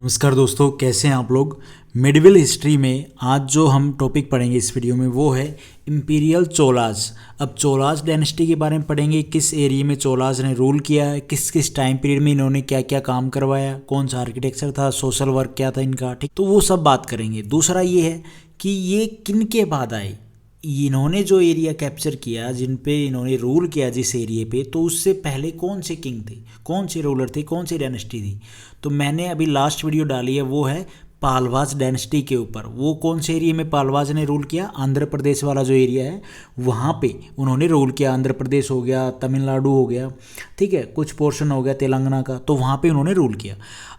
नमस्कार दोस्तों, कैसे हैं आप लोग। मिडिवल हिस्ट्री में आज जो हम टॉपिक पढ़ेंगे इस वीडियो में वो है इम्पीरियल चोलाज। अब चोलाज डायनेस्टी के बारे में पढ़ेंगे, किस एरिया में चोलाज ने रूल किया है, किस किस टाइम पीरियड में इन्होंने क्या क्या काम करवाया, कौन सा आर्किटेक्चर था, सोशल वर्क क्या था इनका, ठीक। तो वो सब बात करेंगे। दूसरा ये है कि ये किन के बाद आए, इन्होंने जो एरिया कैप्चर किया, जिन पे इन्होंने रूल किया जिस एरिया पे, तो उससे पहले कौन से किंग थे, कौन से रूलर थे, कौन सी डायनेस्टी थी। तो मैंने अभी लास्ट वीडियो डाली है, वो है पालवाज डायनेस्टी के ऊपर। वो कौन से एरिया में पालवाज ने रूल किया, आंध्र प्रदेश वाला जो एरिया है वहाँ पे उन्होंने रूल किया। आंध्र प्रदेश हो गया, तमिलनाडु हो गया, ठीक है, कुछ पोर्शन हो गया तेलंगाना का, तो वहाँ पे उन्होंने रूल किया।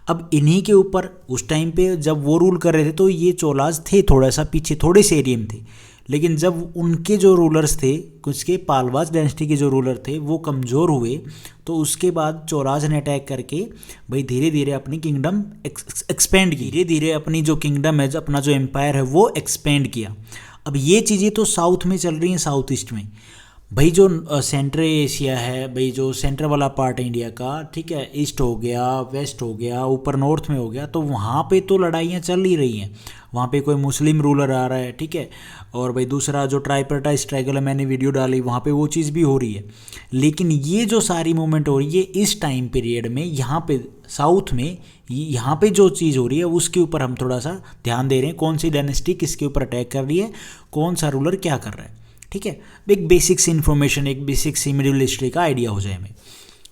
अब इन्हीं के ऊपर उस टाइम पे जब वो रूल कर रहे थे तो ये चोलाज थे थोड़ा सा पीछे, थोड़े से एरिया में थे। लेकिन जब उनके जो रूलर्स थे, कुछ के पालवाज डायनेस्टी के जो रूलर थे वो कमज़ोर हुए, तो उसके बाद चोलाज ने अटैक करके भाई धीरे धीरे अपनी किंगडम एक्सपेंड की। धीरे धीरे अपनी जो किंगडम है, अपना जो एम्पायर है वो एक्सपेंड किया। अब ये चीज़ें तो साउथ में चल रही हैं, साउथ ईस्ट में। भाई जो सेंट्रल एशिया है, भाई जो सेंटर वाला पार्ट है इंडिया का, ठीक है, ईस्ट हो गया, वेस्ट हो गया, ऊपर नॉर्थ में हो गया, तो वहाँ पे तो लड़ाइयाँ चल ही रही हैं। वहाँ पे कोई मुस्लिम रूलर आ रहा है, ठीक है, और भाई दूसरा जो ट्राइपर्टाइट स्ट्रगल है, मैंने वीडियो डाली, वहाँ पे वो चीज़ भी हो रही है। लेकिन ये जो सारी मूवमेंट हो रही है इस टाइम पीरियड में, यहाँ पे साउथ में, यहाँ पे जो चीज़ हो रही है उसके ऊपर हम थोड़ा सा ध्यान दे रहे हैं। कौन सी डायनेस्टी किसके ऊपर अटैक कर रही है, कौन सा रूलर क्या कर रहा है, ठीक है। एक बेसिक सी इन्फॉर्मेशन, एक बेसिक सी मिडिल हिस्ट्री का आइडिया हो जाए हमें।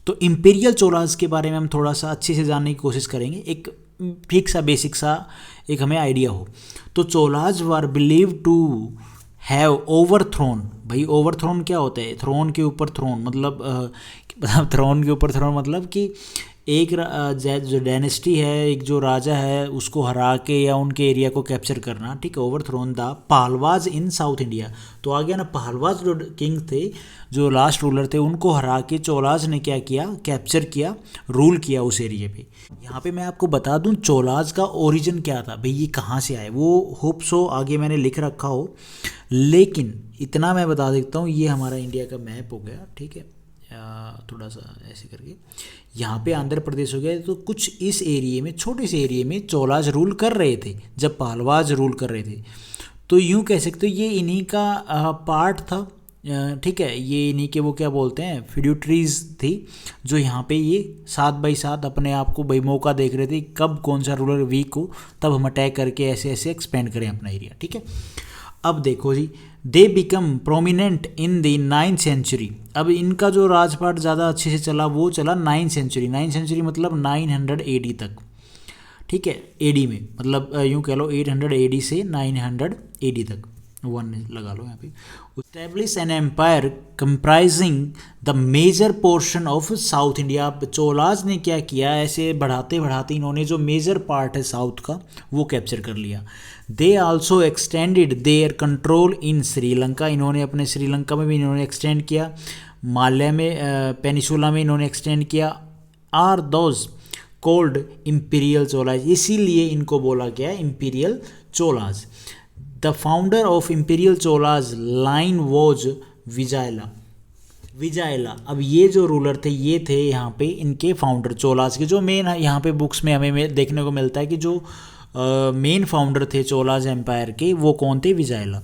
तो इम्पीरियल चोलाज के बारे में हम थोड़ा सा अच्छे से जानने की कोशिश करेंगे, एक ठीक सा बेसिक सा एक हमें आइडिया हो। तो चोलाज वर बिलीव टू हैव ओवरथ्रोन। भाई ओवरथ्रोन क्या होता है, थ्रोन के ऊपर थ्रोन, मतलब थ्रोन के ऊपर थ्रोन मतलब कि एक जो डायनेस्टी है, एक जो राजा है, उसको हरा के या उनके एरिया को कैप्चर करना, ठीक है। Overthrown the Pahlavas in south India. तो आ गया ना, पहलवाज जो किंग थे, जो लास्ट रूलर थे, उनको हरा के चोलाज ने क्या किया, कैप्चर किया, रूल किया उस एरिया पे। यहाँ पे मैं आपको बता दूं चोलाज का ओरिजिन क्या था, भाई ये कहाँ से आए, वो होप सो आगे मैंने लिख रखा हो, लेकिन इतना मैं बता देता हूँ, ये हमारा इंडिया का मैप हो गया, ठीक है, थोड़ा सा ऐसे करके यहाँ पे आंध्र प्रदेश हो गया। तो कुछ इस एरिया में, छोटे से एरिया में चोलाज रूल कर रहे थे जब पहलवाज रूल कर रहे थे। तो यूँ कह सकते हो ये इन्हीं का पार्ट था, ठीक है। ये इन्हीं के वो क्या बोलते हैं, फ्यूडरीज थी, जो यहाँ पे ये 7/7 अपने आप को भाई मौका देख रहे थे, कब कौन सा रूलर वीक हो तब हम अटैक करके ऐसे ऐसे एक्सपेंड करें अपना एरिया, ठीक है। अब देखो जी, they become prominent in the 9th century. अब इनका जो राजपाट ज़्यादा अच्छे से चला वो चला 9th सेंचुरी। 9th सेंचुरी मतलब 900 AD तक, ठीक है, AD में, मतलब यूँ कह लो 800 AD से 900 AD तक, 1 लगा लो यहाँ पे। Establish an empire comprising the major portion of south India. Cholas ने क्या किया, ऐसे बढ़ाते बढ़ाते इन्होंने जो मेजर पार्ट है साउथ का वो कैप्चर कर लिया। They also extended their control इन श्रीलंका। इन्होंने अपने श्रीलंका में भी इन्होंने एक्सटेंड किया, माल्या में, पेनिसुला में इन्होंने एक्सटेंड किया। Are those called imperial Cholas, इसीलिए इनको बोला गया imperial Cholas. The founder of imperial Cholas line was Vijayalaya. अब ये जो रूलर थे ये थे यहाँ पे इनके फाउंडर चोलाज के, जो मेन यहाँ पे बुक्स में हमें देखने को मिलता है कि जो मेन फाउंडर थे चोलाज एम्पायर के, वो कौन थे, विजयाला,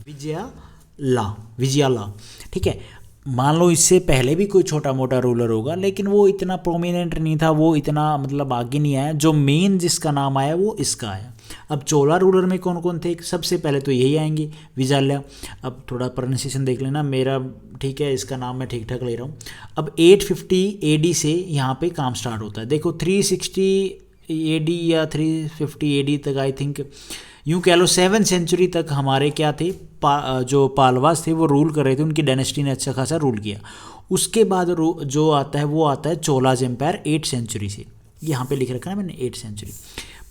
ठीक है। मान लो इससे पहले भी कोई छोटा मोटा रूलर होगा, लेकिन वो इतना प्रोमिनेंट नहीं था, वो इतना मतलब आगे नहीं आया। जो मेन जिसका नाम आया वो इसका आया। अब चोला रूलर में कौन कौन थे, सबसे पहले तो यही आएंगे, विजाल्या। अब थोड़ा प्रोनाउंसिएशन देख लेना मेरा, ठीक है, इसका नाम मैं ठीक ठाक ले रहा हूँ। अब 850 AD से यहाँ पे काम स्टार्ट होता है। देखो 360 AD या 350 AD तक, आई थिंक यूँ कह लो 7th सेंचुरी तक हमारे क्या थे, जो पालवास थे वो रूल कर रहे थे, उनकी डायनेस्टी ने अच्छा खासा रूल किया। उसके बाद जो आता है वो आता है चोलाज एम्पायर 8th सेंचुरी से। यहाँ पे लिख रखा है मैंने 8th सेंचुरी,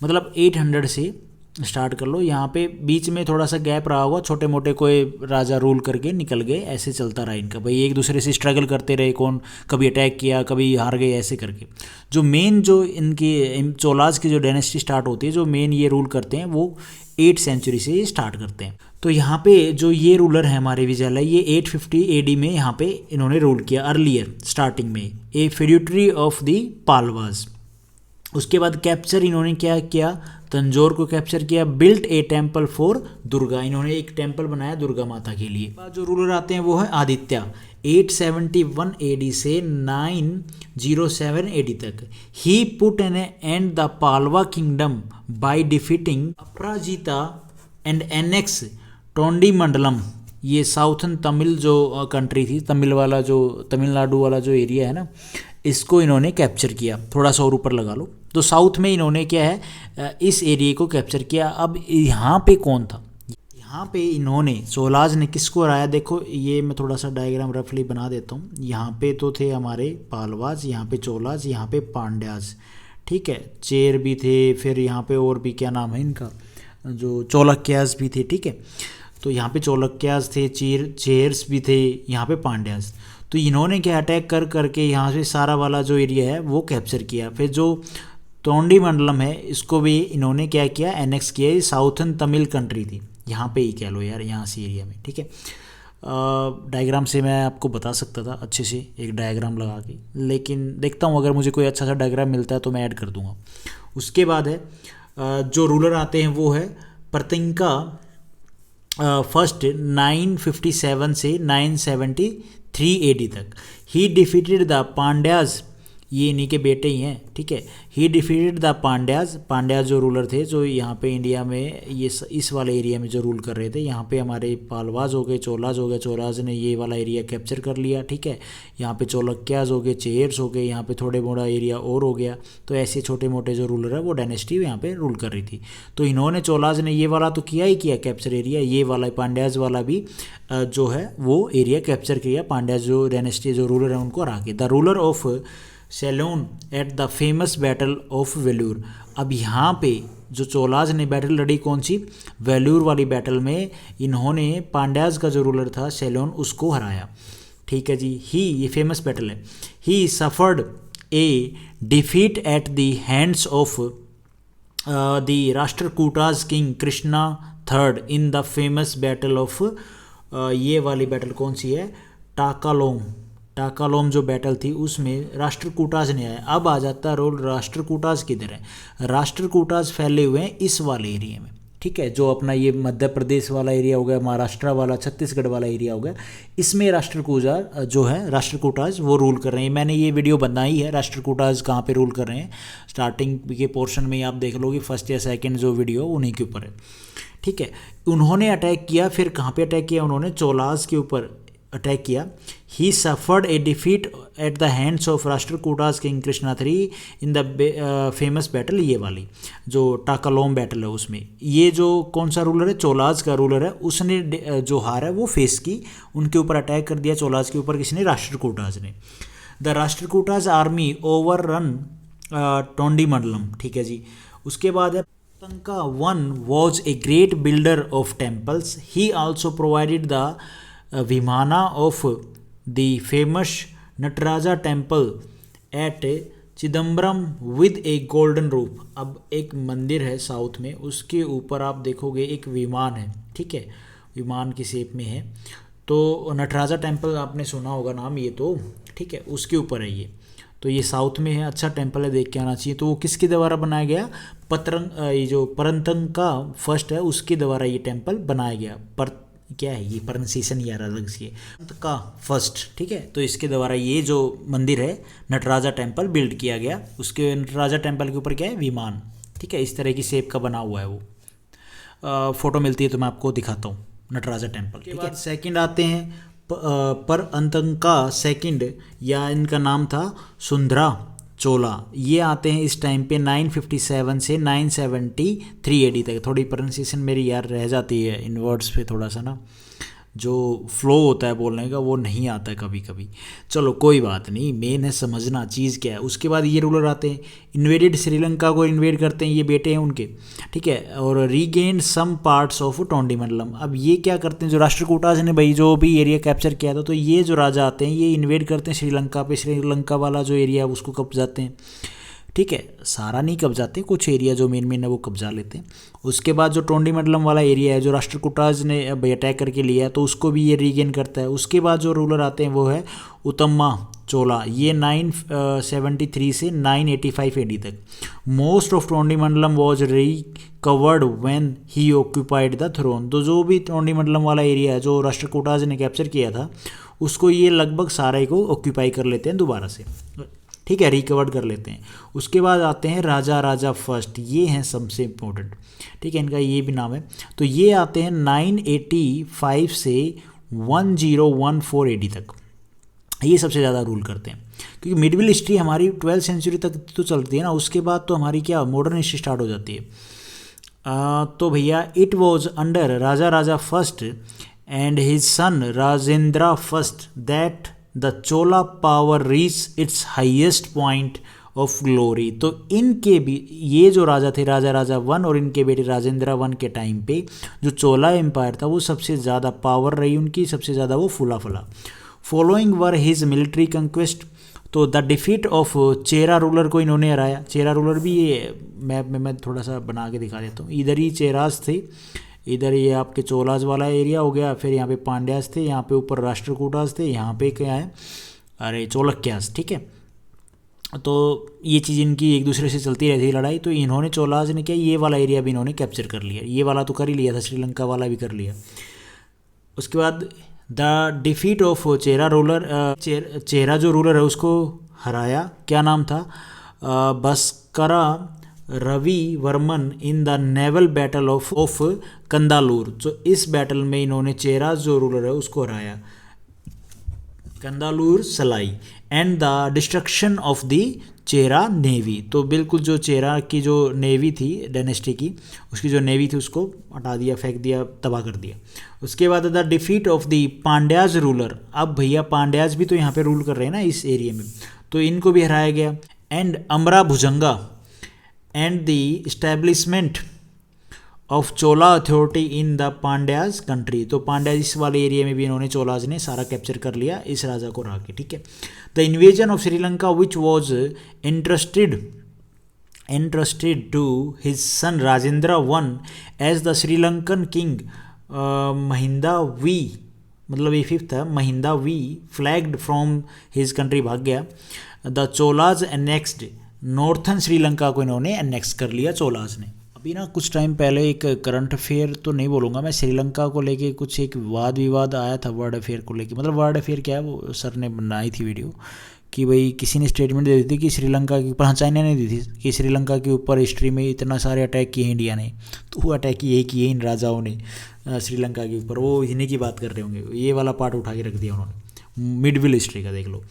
मतलब 800 से स्टार्ट कर लो। यहाँ पे बीच में थोड़ा सा गैप रहा होगा, छोटे मोटे कोई राजा रूल करके निकल गए, ऐसे चलता रहा इनका, भाई एक दूसरे से स्ट्रगल करते रहे, कौन कभी अटैक किया, कभी हार गए, ऐसे करके। जो मेन जो इनकी चोलाज की जो डायनेस्टी स्टार्ट होती है, जो मेन ये रूल करते हैं, वो 8th सेंचुरी से स्टार्ट करते हैं। तो यहाँ पे जो ये रूलर है हमारे विजयला, ये 850 AD में यहाँ पे इन्होंने रूल किया, अर्लियर स्टार्टिंग में, ए फ्यूडरी ऑफ द पालवाज। उसके बाद कैप्चर इन्होंने क्या किया, तंजौर को कैप्चर किया, built A temple for Durga, इन्होंने एक टेम्पल बनाया दुर्गा माता के लिए। बाद जो रूलर आते हैं वो है आदित्य, 871 AD से 907 AD तक। He put an end the Pallava kingdom by defeating Aparajita and annex Tondaimandalam, ये साउथन तमिल जो कंट्री थी, तमिल वाला जो तमिलनाडु वाला जो एरिया है ना, इसको इन्होंने कैप्चर किया। थोड़ा सा और ऊपर लगा लो, तो साउथ में इन्होंने क्या है इस एरिया को कैप्चर किया। अब यहाँ पे कौन था, यहाँ पे इन्होंने चोलाज ने किसको हराया, देखो ये मैं थोड़ा सा डायग्राम रफली बना देता हूँ। यहाँ पे तो थे हमारे पालवाज, यहाँ पे चोलाज, यहाँ पे पांड्याज, ठीक है, चेर भी थे, फिर यहाँ पे और भी क्या नाम है इनका, जो चोलक्याज भी थे, ठीक है। तो यहाँ पे चोलक्याज थे, चेयर्स भी थे, यहाँ पे पांड्याज। तो इन्होंने क्या अटैक कर करके यहाँ से सारा वाला जो एरिया है वो कैप्चर किया। फिर जो तोंडीमंडलम है इसको भी इन्होंने क्या किया, एनेक्स किया। ये साउथन तमिल कंट्री थी, यहाँ पे ही कह लो यार, यहाँ से एरिया में, ठीक है। डायग्राम से मैं आपको बता सकता था अच्छे से एक डायग्राम लगा के, लेकिन देखता हूँ अगर मुझे कोई अच्छा सा डायग्राम मिलता है तो मैं ऐड कर दूँगा। उसके बाद है जो रूलर आते हैं वो है परतिंका फर्स्ट 957 से 973 AD तक। ही डिफीटेड द पांड्याज, ये इन्हीं के बेटे ही हैं, ठीक है। ही डिफीटेड द पांड्याज जो रूलर थे, जो यहाँ पे इंडिया में ये इस वाले एरिया में जो रूल कर रहे थे। यहाँ पे हमारे पालवाज हो गए, चोलाज हो गए, चोलाज ने ये वाला एरिया कैप्चर कर लिया, ठीक है। यहाँ पे चोलक्याज हो गए, चेयर्स हो गए, यहाँ पे थोड़े मोड़ा एरिया और हो गया। तो ऐसे छोटे मोटे जो रूलर है वो डायनेस्टी यहाँ पे रूल कर रही थी। तो इन्होंने, चोलाज ने ये वाला तो किया ही किया कैप्चर एरिया, ये वाला पांड्याज वाला भी जो है वो एरिया कैप्चर किया। पांड्याज जो डायनेस्टी जो रूलर है उनको हरा के। The ruler of Ceylon at the famous battle of Vellur. अब यहाँ पे जो चोलाज ने बैटल लड़ी कौन सी, वेल्यूर वाली बैटल में इन्होंने पांड्याज का जो रूलर था सेलोन उसको हराया, ठीक है जी। ये फेमस बैटल है। He suffered a defeat at the hands of the Rashtrakutas king Krishna III in the famous battle of, ये वाली बैटल कौन सी है, टाकालोम जो बैटल थी उसमें राष्ट्रकूटाज ने आया। अब आ जाता है रोल राष्ट्रकूटाज किधर है, राष्ट्रकूटाज फैले हुए हैं इस वाले एरिया में, ठीक है। जो अपना ये मध्य प्रदेश वाला एरिया हो गया, महाराष्ट्र वाला, छत्तीसगढ़ वाला एरिया हो गया, इसमें राष्ट्रकूटाज जो है, राष्ट्रकूटाज वो रूल कर रहे हैं। मैंने ये वीडियो बनाई है राष्ट्रकूटाज कहाँ पे रूल कर रहे हैं, स्टार्टिंग के पोर्शन में आप देख लोगे, फर्स्ट या सेकेंड जो वीडियो उन्हीं के ऊपर है, ठीक है। उन्होंने अटैक किया, फिर कहाँ पे अटैक किया, उन्होंने चोलाज के ऊपर अटैक किया। He suffered a defeat at the hands of Rashtrakutas king Krishna III in the famous battle, ये वाली जो टाकालोम बैटल है उसमें। ये जो कौन सा रूलर है, चोलाज का रूलर है, उसने जो हार है वो फेस की, उनके ऊपर अटैक कर दिया चोलाज के ऊपर, किसने, राष्ट्रकूटाज ने। The Rashtrakutas army over run टोंडीमंडलम, ठीक है जी। उसके बाद है Tatanka I was a great builder of temples. He also provided the Vimana of the famous Nataraja temple at Chidambaram with A golden roof. अब एक मंदिर है साउथ में, उसके ऊपर आप देखोगे एक विमान है, ठीक है, विमान की शेप में है। तो नटराजा टेम्पल आपने सुना होगा नाम, ये तो ठीक है, उसके ऊपर है ये। तो ये साउथ में है, अच्छा टेम्पल है, देख के आना चाहिए। तो वो किसके द्वारा बनाया गया, ये जो परंतंका फर्स्ट है उसके द्वारा ये टेम्पल बनाया गया। क्या है ये प्रोनाउंसिएशन यार अलग से, का फर्स्ट, ठीक है। तो इसके द्वारा ये जो मंदिर है नटराजा टेम्पल बिल्ड किया गया। उसके नटराजा टेम्पल के ऊपर क्या है, विमान, ठीक है, इस तरह की शेप का बना हुआ है वो। फोटो मिलती है तो मैं आपको दिखाता हूँ नटराजा टेम्पल, ठीक है। सेकंड आते हैं परअंतका सेकंड, या इनका नाम था सुंदरा चोला। ये आते हैं इस टाइम पे 957 से 973 AD तक। थोड़ी प्रोनाउंसिएशन मेरी यार रह जाती है इन वर्ड्स पे, थोड़ा सा ना जो फ्लो होता है बोलने का वो नहीं आता है कभी कभी। चलो कोई बात नहीं, मेन है समझना चीज़ क्या है। उसके बाद ये रूलर आते हैं, इन्वेडेड श्रीलंका को इन्वेड करते हैं, ये बेटे हैं उनके, ठीक है। और रीगेन सम पार्ट्स ऑफ टोंडीमंडलम। अब ये क्या करते हैं, जो राष्ट्रकूटाज ने भाई जो भी एरिया कैप्चर किया था, तो ये जो राजा आते हैं ये इन्वेड करते हैं श्रीलंका पे, श्रीलंका वाला जो एरिया है उसको कब्जाते हैं, ठीक है, सारा नहीं कब्जाते, कुछ एरिया जो मेन है वो कब्जा लेते हैं। उसके बाद जो टोंडीमंडलम वाला एरिया है जो राष्ट्रकूटाज ने अब अटैक करके लिया है, तो उसको भी ये रीगेन करता है। उसके बाद जो रूलर आते हैं वो है उत्तमा चोला, ये 973 से 985 एडी तक। Most of Tondaimandalam was recovered when he occupied the throne. तो जो भी टोंडीमंडलम वाला एरिया है जो राष्ट्रकूटाज ने कैप्चर किया था, उसको ये लगभग सारे को ऑक्यूपाई कर लेते हैं दोबारा से, ठीक है, रिकवर्ड कर लेते हैं। उसके बाद आते हैं राजा राजा फर्स्ट, ये हैं सबसे इम्पोर्टेंट, ठीक है, इनका ये भी नाम है। तो ये आते हैं 985 से 1014 एडी तक, ये सबसे ज़्यादा रूल करते हैं। क्योंकि मिडविल हिस्ट्री हमारी 12th सेंचुरी तक तो चलती है ना, उसके बाद तो हमारी क्या मॉडर्न हिस्ट्री स्टार्ट हो जाती है। तो भैया it was under Raja Raja first and his son Rajendra first that the Chola power reach its highest point of glory. तो इनके भी ये जो राजा थे राजा राजा वन और इनके बेटे राजेंद्र वन के टाइम पे जो चोला एम्पायर था वो सबसे ज़्यादा पावर रही उनकी, सबसे ज़्यादा वो फूला फला। Following were his military conquest, तो the defeat of Chera ruler को इन्होंने हराया। चेरा रूलर भी ये मैप में मैं थोड़ा सा बना के दिखा देता हूँ। इधर ही चेराज थे, इधर ये आपके चोलाज वाला एरिया हो गया, फिर यहाँ पे पांड्यास थे, यहाँ पे ऊपर राष्ट्रकूटाज थे, यहाँ पे क्या है, अरे चोलक्यास, ठीक है। तो ये चीज़ इनकी एक दूसरे से चलती रहती है लड़ाई। तो इन्होंने चोलाज ने क्या ये वाला एरिया भी इन्होंने कैप्चर कर लिया, ये वाला तो कर ही लिया था, श्रीलंका वाला भी कर लिया। उसके बाद the defeat of Chera ruler, Chera जो रूलर है उसको हराया, क्या नाम था, Bhaskara Ravi Varman in the naval battle of Kandalur. तो इस बैटल में इन्होंने चेरा जो रूलर है उसको हराया, कंदालूर सलाई, and the destruction of the Chera navy. तो बिल्कुल जो चेरा की जो नेवी थी डायनेस्टी की, उसकी जो नेवी थी उसको हटा दिया, फेंक दिया, तबाह कर दिया। उसके बाद the defeat of the Pandyas ruler, अब भैया पांड्याज भी तो यहाँ पे रूल कर रहे हैं ना इस एरिया में, तो इनको भी हराया गया। And Amara Bhujanga and the establishment of Chola authority in the Pandyas country. तो पांड्याज इस वाले एरिया में भी इन्होंने चोलाज ने सारा कैप्चर कर लिया इस राजा को हरा के, ठीक है। The invasion of Sri Lanka which was entrusted to his son Rajendra I as the Sri Lankan king Mahinda V, मतलब ये फिफ्थ था, Mahinda V fled from his country, भाग गया। The Cholas annexed northern Sri Lanka को इन्होंने एनेक्स कर लिया चोलाज ने। अभी ना कुछ टाइम पहले एक करंट अफेयर तो नहीं बोलूँगा मैं, श्रीलंका को लेके कुछ एक वाद विवाद आया था वर्ल्ड अफेयर को लेके। मतलब वर्ल्ड अफेयर क्या है, वो सर ने बनाई थी वीडियो कि भाई किसी ने स्टेटमेंट दे दी थी कि श्रीलंका के ऊपर, हाँ चाइना ने दी थी कि श्रीलंका के ऊपर हिस्ट्री में इतना सारे अटैक किए इंडिया ने, तो वो अटैक यही किए इन राजाओं ने श्रीलंका के ऊपर, वो इन्हीं की बात कर रहे होंगे। ये वाला पार्ट उठा के रख दिया उन्होंने मिडविल हिस्ट्री का, देख लो,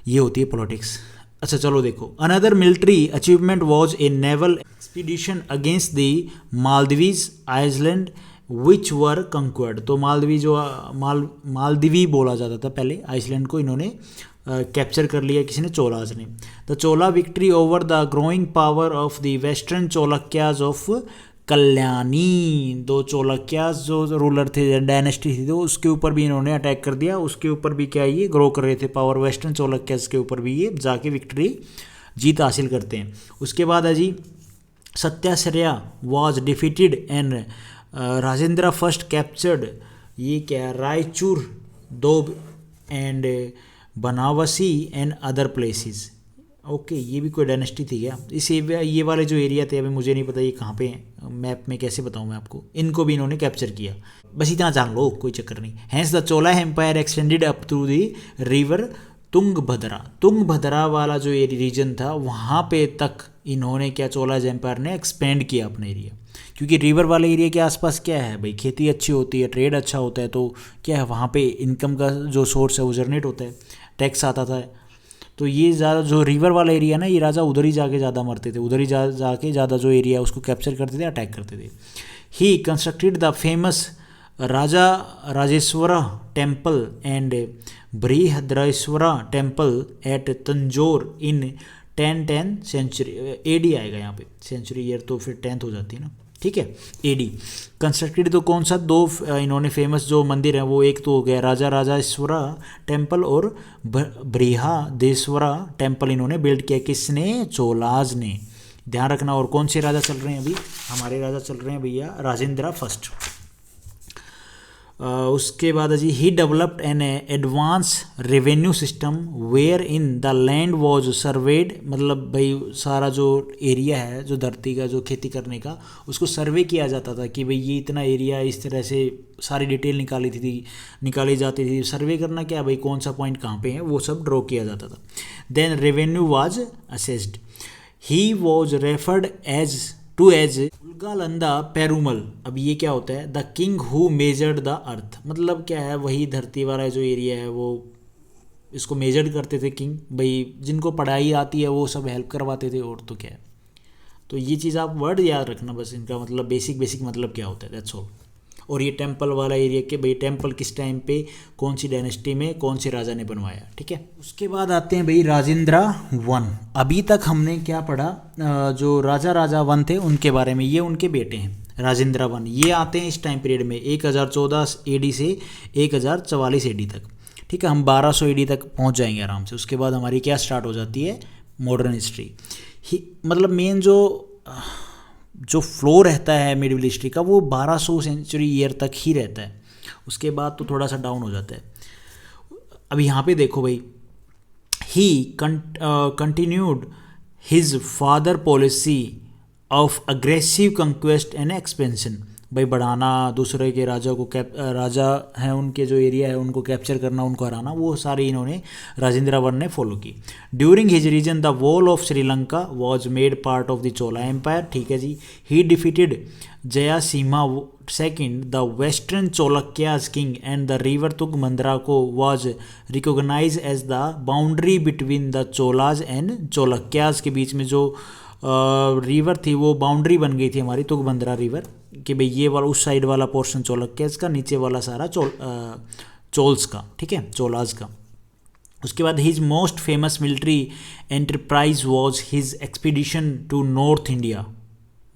ये होती है पॉलिटिक्स। अच्छा चलो देखो, another military achievement was a naval expedition against the Maldives island which were conquered. तो मालदीवी जो मालदीवी बोला जाता था पहले, आइसलैंड को इन्होंने कैप्चर कर लिया किसी ने, चोलाज ने। The Chola victory over the growing power of the western Chalukyas of Kalyani. दो चोलक्याज जो रूलर थे, डायनेस्टी थी, तो उसके ऊपर भी इन्होंने अटैक कर दिया, उसके ऊपर भी क्या ये ग्रो कर रहे थे पावर, वेस्टर्न चोलक्याज के ऊपर भी ये जाके विक्ट्री जीत हासिल करते हैं। उसके बाद है जी Satyashraya was defeated and Rajendra first captured, ये क्या, Raichur, doab and Banavasi and other places. Okay, ये भी कोई डायनेस्टी थी क्या? इस ये वाले जो एरिया थे, अभी मुझे नहीं पता ये कहाँ पे हैं, मैप में कैसे बताऊँ मैं आपको, इनको भी इन्होंने कैप्चर किया, बस इतना जान लो, कोई चक्कर नहीं। Hence the Chola empire extended up through the river Tungabhadra. Tungabhadra वाला जो ये रीजन था वहाँ पे तक इन्होंने क्या, चोलाज एम्पायर ने एक्सपेंड किया अपना एरिया, क्योंकि रिवर वाले एरिया के आसपास क्या है भाई, खेती अच्छी होती है, ट्रेड अच्छा होता है, तो क्या है वहाँ पे इनकम का जो सोर्स है वो जनरेट होता है, टैक्स आता था। तो ये ज़्यादा जो रिवर वाला एरिया ना, ये राजा उधर ही जाके ज़्यादा मरते थे, उधर ही जाके ज़्यादा जो एरिया उसको कैप्चर करते थे, अटैक करते थे। He constructed the famous Raja Rajeshwara temple and Brihadeshwara temple at Tanjore in 1010 century AD आएगा यहाँ पे, सेंचुरी ईयर तो फिर 10th हो जाती है ना, ठीक है। एडी कंस्ट्रक्टेड तो कौन सा, दो इन्होंने फेमस जो मंदिर हैं वो, एक तो हो गया राजा राजेश्वरा टेम्पल और बृहदेश्वरा टेम्पल इन्होंने बिल्ड किया। किसने? चोलाज ने। ध्यान रखना। और कौन से राजा चल रहे हैं अभी? हमारे राजा चल रहे हैं भैया राजेंद्र फर्स्ट। उसके बाद जी he developed an advance revenue system where in the land was surveyed, मतलब भाई सारा जो एरिया है जो धरती का जो खेती करने का उसको सर्वे किया जाता था कि भाई ये इतना एरिया, इस तरह से सारी डिटेल निकाली जाती थी। सर्वे करना क्या भाई, कौन सा पॉइंट कहाँ पे है वो सब ड्रॉ किया जाता था। Then revenue was assessed. He was referred as Ulagalanda Perumal. अब ये क्या होता है? The king who measured the earth, मतलब क्या है, वही धरती वाला जो एरिया है वो इसको मेजर्ड करते थे किंग, भाई जिनको पढ़ाई आती है वो सब हेल्प करवाते थे। और तो क्या है, तो ये चीज़ आप वर्ड याद रखना बस, इनका मतलब बेसिक मतलब क्या होता है, दैट्स ऑल। और ये टेम्पल वाला एरिया के भाई टेम्पल किस टाइम पे कौन सी डायनेस्टी में कौन से राजा ने बनवाया, ठीक है। उसके बाद आते हैं भाई राजेंद्र वन। अभी तक हमने क्या पढ़ा, जो राजा वन थे उनके बारे में, ये उनके बेटे हैं राजेंद्र वन। ये आते हैं इस टाइम पीरियड में 1014 एडी से 1044 एडी तक, ठीक है। हम 1200 एडी तक पहुंच जाएंगे आराम से। उसके बाद हमारी क्या स्टार्ट हो जाती है? Modern history. मतलब मेन जो फ्लो रहता है मिडिवल हिस्ट्री का वो 1200 सेंचुरी ईयर तक ही रहता है, उसके बाद तो थोड़ा सा डाउन हो जाता है। अब यहाँ पे देखो भाई, ही continued his father policy of aggressive conquest and expansion, भाई बढ़ाना, दूसरे के राजा को राजा हैं उनके जो एरिया है उनको कैप्चर करना, उनको हराना, वो सारी इन्होंने राजेंद्र वन ने फॉलो की। During his region the wall of Sri Lanka was made part of the Chola empire, ठीक है जी। He defeated Jayasimha second the western Chalukyas king and the river Tungabhadra को was recognise as the boundary between the Cholas and Chalukyas के बीच में जो रिवर थी वो बाउंड्री बन गई थी हमारी तुंगभद्रा रिवर, कि भाई ये वाला उस साइड वाला पोर्शन चोलक्याज का, नीचे वाला सारा चोल्स का, ठीक है, चोलाज का। उसके बाद his most famous military enterprise was his expedition to north India.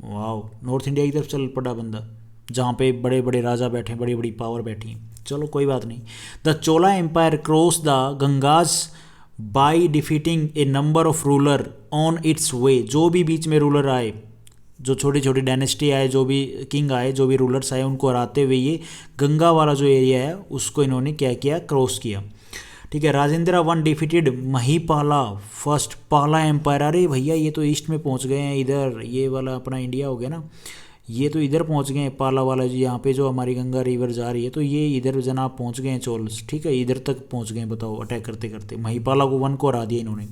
वाह, नॉर्थ इंडिया की तरफ चल पड़ा बंदा, जहाँ पे बड़े बड़े राजा बैठे, बड़ी बड़ी पावर बैठी। चलो कोई बात नहीं। The Chola empire cross the Ganges by defeating a number of ruler on its way, जो भी बीच में रूलर आए, जो छोटी छोटी डायनेस्टी आए, जो भी किंग आए, जो भी रूलर्स आए, उनको हराते हुए ये गंगा वाला जो एरिया है उसको इन्होंने क्या किया? क्रॉस किया, ठीक है। Rajendra one defeated Mahipala first पाला एम्पायर। अरे भैया ये तो ईस्ट में पहुंच गए हैं, इधर ये वाला अपना इंडिया हो गया ना, ये तो इधर पहुंच गए हैं, पाला वाला जो यहाँ पे जो हमारी गंगा रिवर जा रही है, तो ये इधर जनाब पहुंच गए हैं चोल्स, ठीक है, इधर तक पहुंच गए। बताओ, अटैक करते करते महिपाला को वन को हरा दिया इन्होंने।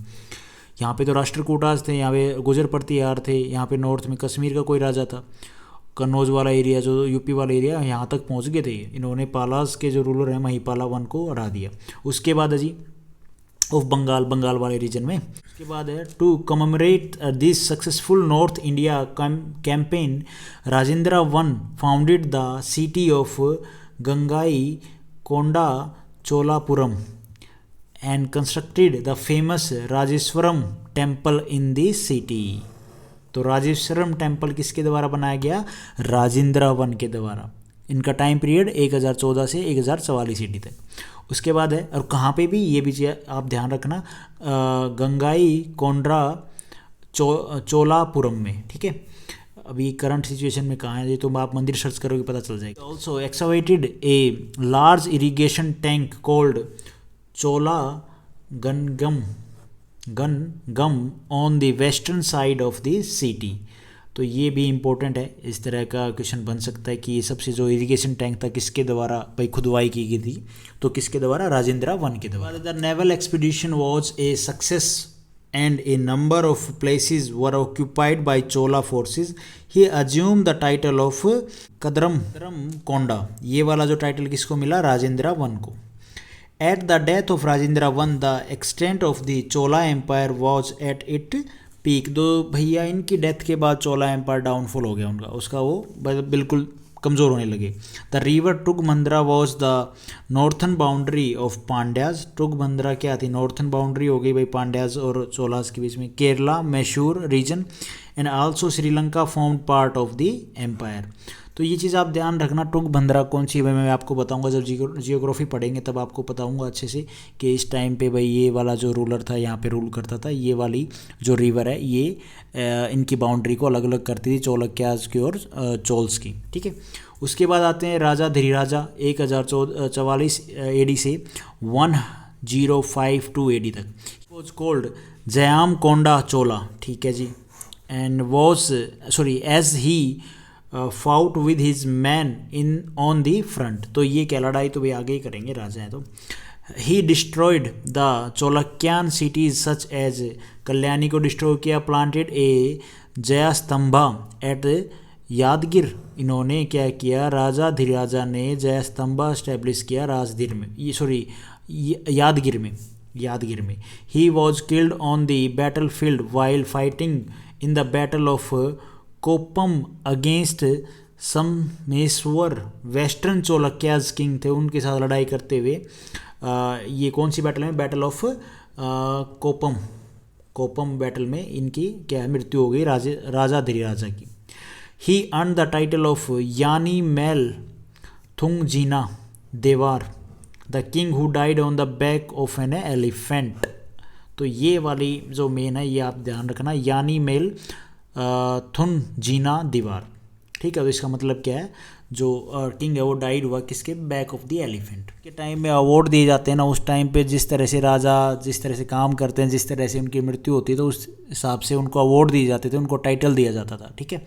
यहाँ पे तो राष्ट्रकूटाज थे, यहाँ पे गुजर प्रतिहार थे, यहाँ पे नॉर्थ में कश्मीर का कोई राजा था, कन्नौज वाला एरिया जो यूपी वाला एरिया, यहाँ तक पहुँच गए थे इन्होंने। पालास के जो रूलर हैं महिपाला वन को हरा दिया। उसके बाद जी ऑफ बंगाल वाले रीजन में। उसके बाद है to commemorate this successful north India campaign Rajendra one founded the city of Gangai Konda Cholapuram and constructed the famous Rajeshwaram temple in the city. तो राजेश्वरम टेम्पल किसके द्वारा बनाया गया? राजेंद्र वन के द्वारा। इनका टाइम पीरियड 1014 से 1044 ईडी तक। उसके बाद है, और कहाँ पे भी, ये भी आप ध्यान रखना, गंगाई कोंड्रा चोलापुरम में, ठीक है। अभी करंट सिचुएशन में कहाँ है ये तो आप मंदिर सर्च करोगे पता चल जाएगा। Also excavated a large irrigation tank called Chola Gangam on the western side of the city. तो ये भी इम्पोर्टेंट है, इस तरह का क्वेश्चन बन सकता है कि ये सबसे जो इरिगेशन टैंक था किसके द्वारा भाई खुदवाई की गई थी, तो किसके द्वारा? राजेंद्र वन के द्वारा। The naval expedition was a success and a number of places were occupied by Chola forces. He assume the title of Kadaram Konda. ये वाला जो टाइटल किसको मिला? राजेंद्र वन को। At the death of Rajendra I, the extent of the Chola Empire was at its peak। तो भैया इनकी death के बाद चोला एम्पायर डाउनफॉल हो गया उनका, उसका वो बिल्कुल कमज़ोर होने लगे। The river Tungabhadra was the northern boundary of Pandyas. Tungabhadra क्या थी? नॉर्थन बाउंड्री हो गई भाई पांड्याज और चोलाज के बीच में। Kerala Mysore region and also Sri Lanka formed part of the empire. तो ये चीज़ आप ध्यान रखना, टुंगभद्रा कौन सी है मैं आपको बताऊंगा जब जियोग्राफी पढ़ेंगे तब आपको बताऊंगा अच्छे से कि इस टाइम पे भाई ये वाला जो रूलर था यहाँ पे रूल करता था, ये वाली जो रिवर है ये इनकी बाउंड्री को अलग अलग करती थी, चालुक्याज की और चोल्स की। ठीक है, उसके बाद आते हैं राजा धीराजा 1044 AD से 1052 AD तक। Was called Jayam Konda Chola. ठीक है जी, and was as he fought with his man in on the front. तो ये क्या लड़ाई तो भाई आगे ही करेंगे, राजा हैं तो। He destroyed the Chalukyan cities such as, Kalyani को डिस्ट्रॉय किया, planted a jaya stambha at Yadgir. इन्होंने क्या किया, राजा धीराजा ने जया स्तंभा स्टैब्लिश किया राजगीर में, यादगिर में। He was killed on the battle field while fighting in the battle of Koppam against Someshwara. Western Chalukyas king थे, उनके साथ लड़ाई करते हुए ये कौन सी बैटल में, बैटल ऑफ कोप्पम बैटल में इनकी क्या मृत्यु हो गई राजा धीराजा की। He earn the title of Yanai Mel Thunjina Devar, the king who died on the back of an elephant. तो ये वाली जो मेन है ये आप ध्यान रखना, यानी मेल थुन जीना दीवार। ठीक है, तो इसका मतलब क्या है, जो किंग है वो डाइड हुआ किसके, बैक ऑफ द एलिफेंट। के टाइम में अवार्ड दिए जाते हैं ना, उस टाइम पे जिस तरह से राजा जिस तरह से काम करते हैं, जिस तरह से उनकी मृत्यु होती है तो उस हिसाब से उनको अवार्ड दिए जाते थे, उनको टाइटल दिया जाता था। ठीक है,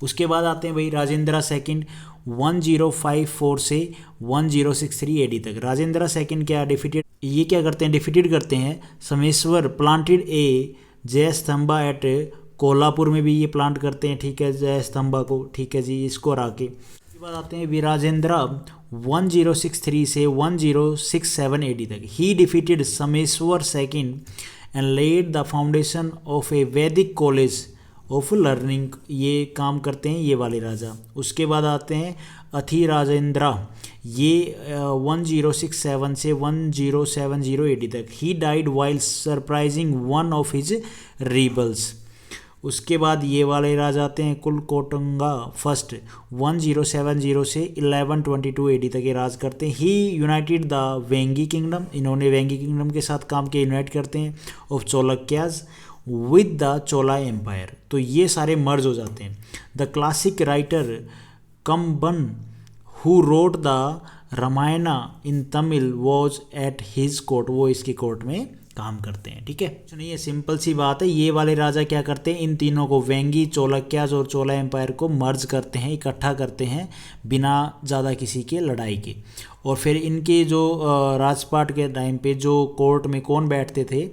उसके बाद आते हैं भाई राजेंद्र सेकंड 1054 से 1063 AD तक। राजेंद्र सेकंड क्या डिफीटेड, ये क्या करते हैं, डिफीटेड करते हैं समेश्वर, प्लांटेड ए जय स्तंभा एट कोल्हापुर में भी ये प्लांट करते हैं। ठीक है, जय स्तंभा को। ठीक है जी, इसको हरा के। उसके बाद आते हैं विराजेंद्र 1063 से 1067 AD तक। He defeated Someshwara second and laid the foundation of a Vedic college of learning. ये काम करते हैं ये वाले राजा। उसके बाद आते हैं अथिराजेंद्र, ये 1067 से 1070 AD तक। He died while surprising one of his rebels. उसके बाद ये वाले राजा आते हैं कुलकोटुंगा फर्स्ट 1070 से 1122 AD तक ये राज करते हैं। ही यूनाइटेड द वेंगी किंगडम, इन्होंने वेंगी किंगडम के साथ काम किया, यूनाइट करते हैं, of Chalukyas with the Chola empire. तो ये सारे मर्ज हो जाते हैं। The classic writer Kamban who wrote the Ramayana in Tamil was at his court, वो इसकी कोर्ट में काम करते हैं। ठीक है, सुनिए सिंपल सी बात है, ये वाले राजा क्या करते हैं, इन तीनों को वेंगी, चोलक्याज और चोला एम्पायर को मर्ज करते हैं, इकट्ठा करते हैं बिना ज़्यादा किसी के लड़ाई के। और फिर इनके जो राजपाट के टाइम पे जो कोर्ट में कौन बैठते थे,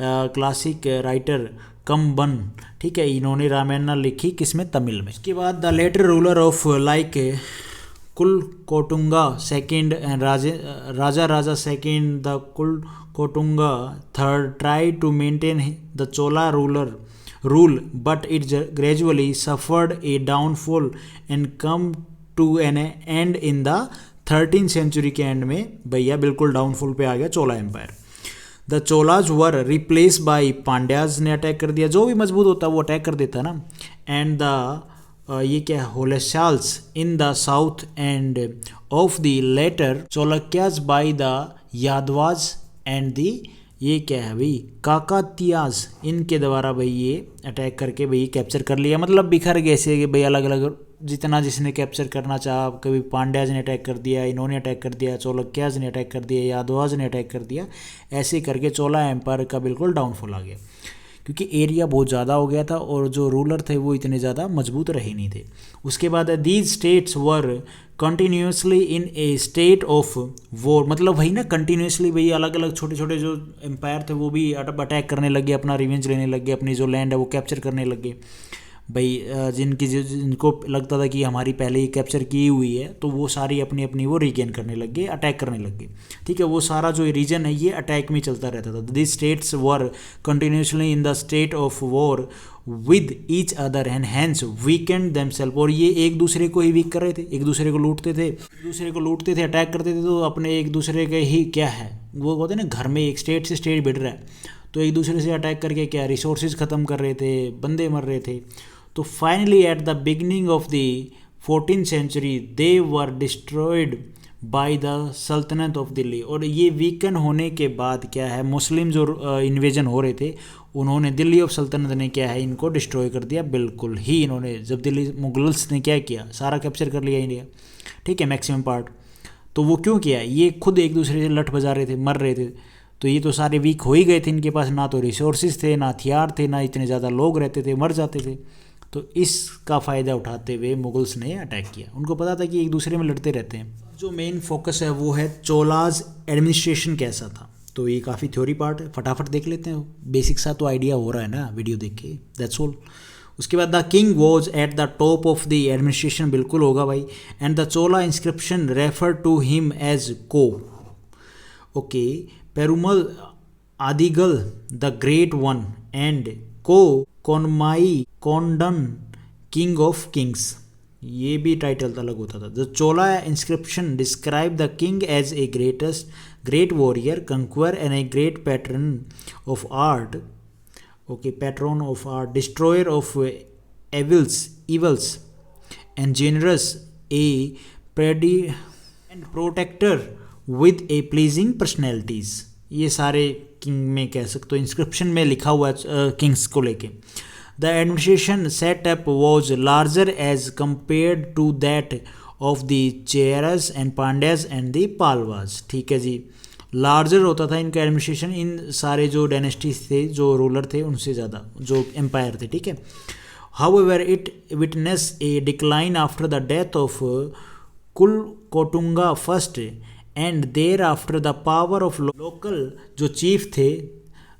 क्लासिक राइटर कम्बन। ठीक है, इन्होंने रामायण लिखी किसमें, तमिल में। इसके बाद the later ruler of like Kulottunga second and Raja second the Kulottunga third try to maintain the Chola rule but it gradually suffered a downfall and come to an end in the 13th century के end में भैया बिल्कुल downfall पे आ गया Chola empire. The Cholas were replace by Pandyas ने attack कर दिया, जो भी मजबूत होता वो अटैक कर देता ना। एंड द ये क्या Hoysalas in the south and of the later Chalukyas by the Yadavas and the, ये क्या है भाई, काकातियाज, इनके द्वारा भाई ये अटैक करके भाई कैप्चर कर लिया। मतलब बिखर गए ऐसे भाई, अलग अलग जितना जिसने कैप्चर करना चाहा, कभी पांड्याज ने अटैक कर दिया, इन्होंने अटैक कर दिया, चोलक्याज ने अटैक कर दिया, यादवाज ने अटैक कर दिया, ऐसे करके चोला एम्पायर का बिल्कुल डाउनफॉल आ गया, क्योंकि एरिया बहुत ज़्यादा हो गया था और जो रूलर थे वो इतने ज़्यादा मजबूत रहे नहीं थे। उसके बाद these states were continuously in A state of war, मतलब वही ना कंटिन्यूसली भाई अलग अलग छोटे छोटे जो एम्पायर थे वो भी अटैक करने लगे, अपना रिवेंज लेने लगे, अपनी जो लैंड है वो कैप्चर करने लगे भाई। जिनको लगता था कि हमारी पहले ही कैप्चर की हुई है तो वो सारी अपनी अपनी वो रीगेन करने लग गए, अटैक करने लग गए। ठीक है, वो सारा जो रीजन है ये अटैक में चलता रहता था। This states were continuously in the state of war with each other and hence weakened themselves, और ये एक दूसरे को ही वीक कर रहे थे, एक दूसरे को लूटते थे, अटैक करते थे, तो अपने एक दूसरे के ही क्या है वो कहते हैं ना, घर में एक स्टेट से स्टेट भिड़ रहा है तो एक दूसरे से अटैक करके क्या रिसोर्सेज ख़त्म कर रहे थे, बंदे मर रहे थे। तो finally at the beginning of the 14th century they were destroyed by the sultanate of Delhi. और ये वीकन होने के बाद क्या है, मुस्लिम जो इन्वेजन हो रहे थे उन्होंने दिल्ली ऑफ सल्तनत ने क्या है इनको डिस्ट्रॉय कर दिया। बिल्कुल ही इन्होंने, जब दिल्ली मुगल्स ने क्या किया, सारा कैप्चर कर लिया इंडिया, ठीक है, मैक्सिमम पार्ट। तो वो क्यों किया, ये खुद एक दूसरे से लठ बजा रहे थे, मर रहे थे। तो ये तो सारे वीक हो ही गए थे, इनके पास ना तो रिसोर्सेज थे, ना हथियार थे, ना इतने ज़्यादा लोग रहते थे, मर जाते थे। तो इसका फ़ायदा उठाते हुए मुगल्स ने अटैक किया। उनको पता था कि एक दूसरे में लड़ते रहते हैं। जो मेन फोकस है वो है चोलाज एडमिनिस्ट्रेशन कैसा था। तो ये काफ़ी थ्योरी पार्ट है, फटाफट देख लेते हैं, बेसिक सा तो आइडिया हो रहा है ना वीडियो देख के, दैट्स ऑल। उसके बाद the king was at the top of the administration, बिल्कुल होगा भाई। And the Chola inscription refer to him as को, okay, Perumal Adigal the great one and को कोनमाई कोंडन किंग ऑफ किंग्स, ये भी टाइटल अलग होता था। The Chola inscription describe the king as a great warrior, conquer and a great patron of art, okay, patron of art, destroyer of evils and generous, a and protector with a pleasing personalities। ये सारे king में कह सकते हो, inscription में लिखा हुआ kings को लेके। The administration setup was larger as compared to that of the Cheras and Pandyas and the Pallavas, ठीक है जी। लार्जर होता था इनका एडमिनिस्ट्रेशन इन सारे जो डायनेस्टीज थे, जो रूलर थे उनसे ज़्यादा, जो एम्पायर थे, ठीक है। However it witness a decline after the death of Kulottunga first and thereafter the power of local जो चीफ थे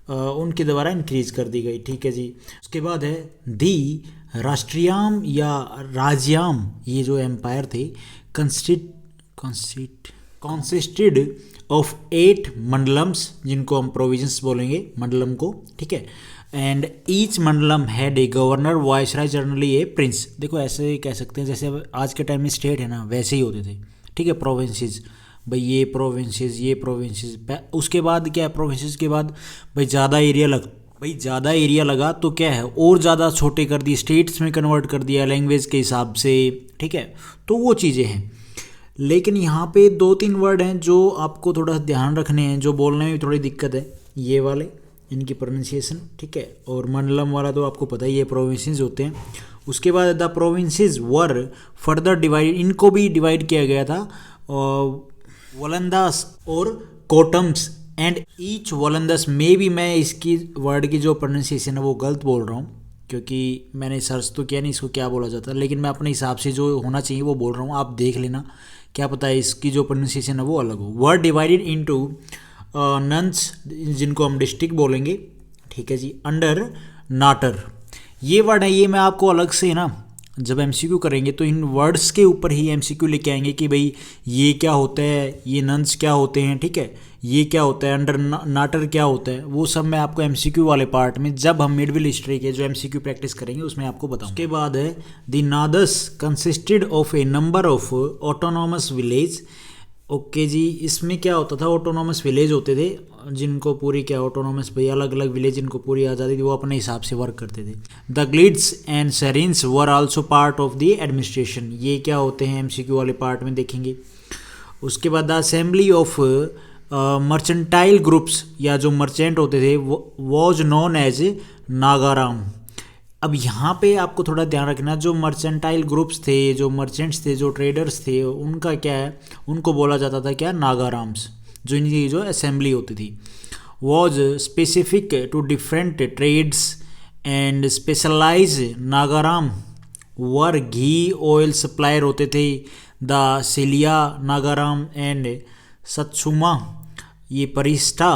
उनके द्वारा इंक्रीज कर दी गई, ठीक है जी। उसके बाद है दी राष्ट्रियाम या राज्याम, ये जो एम्पायर थे कंसिस्टेड ऑफ 8 मंडलम्स, जिनको हम प्रोविजंस बोलेंगे मंडलम को, ठीक है। And each mandalam had a governor viceroy generally a prince. देखो ऐसे कह सकते हैं जैसे आज के टाइम में स्टेट है ना, वैसे ही होते थे, ठीक है। प्रोविंसेस भाई, ये प्रोविंसेस, उसके बाद क्या है, प्रोविंसेस के बाद भाई ज़्यादा एरिया लगा तो क्या है, और ज़्यादा छोटे कर दिए, स्टेट्स में कन्वर्ट कर दिया लैंग्वेज के हिसाब से, ठीक है। तो वो चीज़ें हैं। लेकिन यहाँ पे 2-3 वर्ड हैं जो आपको थोड़ा ध्यान रखने हैं, जो बोलने में थोड़ी दिक्कत है, ये वाले, इनकी प्रोनाउंसिएशन, ठीक है। और मंडलम वाला तो आपको पता ही है, प्रोविंसेस होते हैं। उसके बाद the provinces were further divide, इनको भी डिवाइड किया गया था, वलंदास और कोटम्स एंड ईच वलंदस में भी, मैं इसकी वर्ड की जो प्रोनाउंसिएशन है वो गलत बोल रहा हूँ, क्योंकि मैंने सर्च तो किया नहीं इसको क्या बोला जाता है, लेकिन मैं अपने हिसाब से जो होना चाहिए वो बोल रहा हूँ, आप देख लेना, क्या पता है इसकी जो प्रोनाउंसिएशन है वो अलग हो। वर्ड डिवाइडेड इनटू नंस, जिनको हम डिस्ट्रिक्ट बोलेंगे, ठीक है जी, अंडर नाटर, ये वर्ड है। ये मैं आपको अलग से ना जब एमसीक्यू करेंगे तो इन वर्ड्स के ऊपर ही एमसीक्यू लेके आएंगे कि भाई ये क्या होता है, ये नंस क्या होते हैं, ठीक है, ये क्या होता है, अंडर नाटर क्या होता है, वो सब मैं आपको एमसीक्यू वाले पार्ट में, जब हम मिडविल हिस्ट्री के जो एमसीक्यू प्रैक्टिस करेंगे उसमें आपको बताऊं। उसके बाद है the nadus consisted of a number of autonomous village, okay जी। इसमें क्या होता था, ऑटोनॉमस विलेज होते थे जिनको पूरी क्या ऑटोनॉमस भाई अलग अलग विलेज जिनको पूरी आज़ादी थी, वो अपने हिसाब से वर्क करते थे। द ग्लिड्स एंड सेरिन्स were also part of the administration, ये क्या होते हैं एमसीक्यू वाले पार्ट में देखेंगे। उसके बाद the assembly of mercantile groups, या जो मर्चेंट होते थे, वॉज नोन एज नागाराम। अब यहाँ पे आपको थोड़ा ध्यान रखना, जो मर्चेंटाइल ग्रुप्स थे, जो मर्चेंट्स थे, जो ट्रेडर्स थे, उनका क्या है, उनको बोला जाता था क्या, नागाराम्स। जो इनकी जो असेंबली होती थी was specific to different trades and specialize Nagaram were ghee oil supplier होते थे। द सिलिया नागाराम एंड सत्सुमा, ये परिष्ठा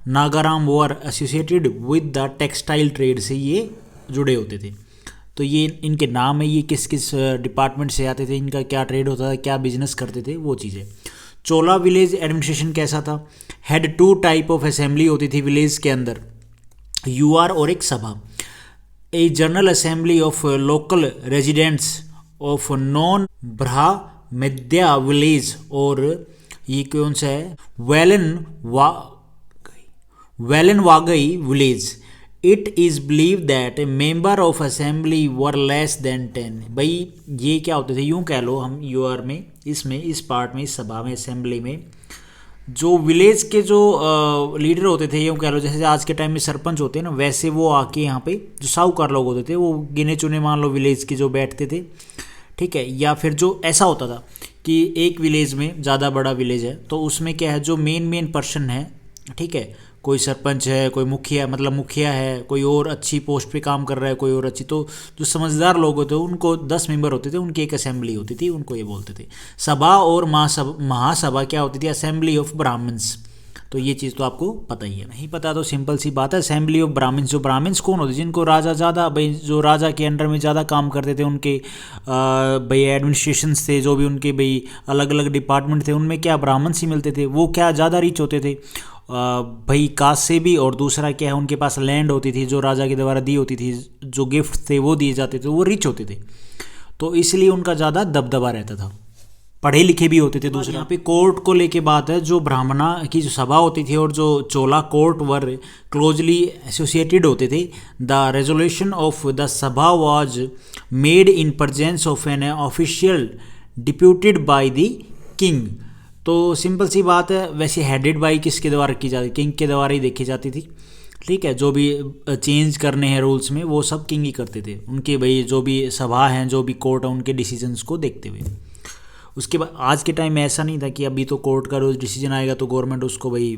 Nagaram were associated with the textile trade से ये जुड़े होते थे। तो ये इनके नाम है, ये किस किस डिपार्टमेंट से आते थे, इनका क्या ट्रेड होता था, क्या बिजनेस करते थे, वो चीज़ें। चोला विलेज एडमिनिस्ट्रेशन कैसा था, हैड 2 टाइप ऑफ असेंबली होती थी विलेज के अंदर, यूआर और एक Sabha. A general assembly of local residents of non Brahmin village, और ये कौन सा है, Vellanvagai village, it is believe that member of assembly were less than 10। भाई ये क्या होते थे, यूँ कह लो हम यूआर में इसमें इस पार्ट में इस सभा में असेंबली में जो विलेज के जो लीडर होते थे, यूँ कह लो जैसे आज के टाइम में सरपंच होते हैं ना, वैसे वो आके यहाँ पे जो साहूकार लोग होते थे वो गिने चुने मान लो विलेज के जो बैठते थे, ठीक है। या फिर जो ऐसा होता था कि एक विलेज में ज़्यादा बड़ा विलेज है तो उसमें क्या है जो मेन पर्सन है, ठीक है, कोई सरपंच है, कोई मुखिया मतलब मुखिया है, कोई और अच्छी पोस्ट पे काम कर रहा है, कोई और अच्छी, तो जो समझदार लोग होते उनको 10 मेंबर होते थे, उनकी एक असेंबली होती थी, उनको ये बोलते थे सभा। और महासभा क्या होती थी, असेंबली ऑफ ब्राह्मण्स। तो ये चीज़ तो आपको पता ही है, नहीं पता तो सिंपल सी बात है, असेंबली ऑफ ब्राह्मण्स। जो ब्राह्मण्स कौन होते, जिनको राजा ज़्यादा भाई जो राजा के अंडर में ज़्यादा काम करते थे, उनके भाई एडमिनिस्ट्रेशंस थे, जो भी उनके भाई अलग अलग डिपार्टमेंट थे, उनमें क्या ब्राह्मण्स ही मिलते थे, वो क्या ज़्यादा रिच होते थे भाई कास्ट से भी। और दूसरा क्या है, उनके पास लैंड होती थी जो राजा के द्वारा दी होती थी, जो गिफ्ट थे वो दिए जाते थे, वो रिच होते थे, तो इसलिए उनका ज़्यादा दबदबा रहता था, पढ़े लिखे भी होते थे। दूसरा यहाँ पे कोर्ट को लेके बात है, जो ब्राह्मणा की जो सभा होती थी और जो चोला कोर्ट वर क्लोजली एसोसिएटेड होते थे। द रेजोल्यूशन ऑफ द सभा was made in presence of an official deputed by the king. तो सिंपल सी बात है, वैसे हेडेड बाई किसके द्वारा की जाती, किंग के द्वारा ही देखी जाती थी, ठीक है। जो भी चेंज करने हैं रूल्स में वो सब किंग ही करते थे, उनके भाई जो भी सभा हैं, जो भी कोर्ट है, उनके डिसीजंस को देखते हुए। उसके बाद आज के टाइम में ऐसा नहीं था कि अभी तो कोर्ट का रोज डिसीजन आएगा तो गवर्नमेंट उसको भाई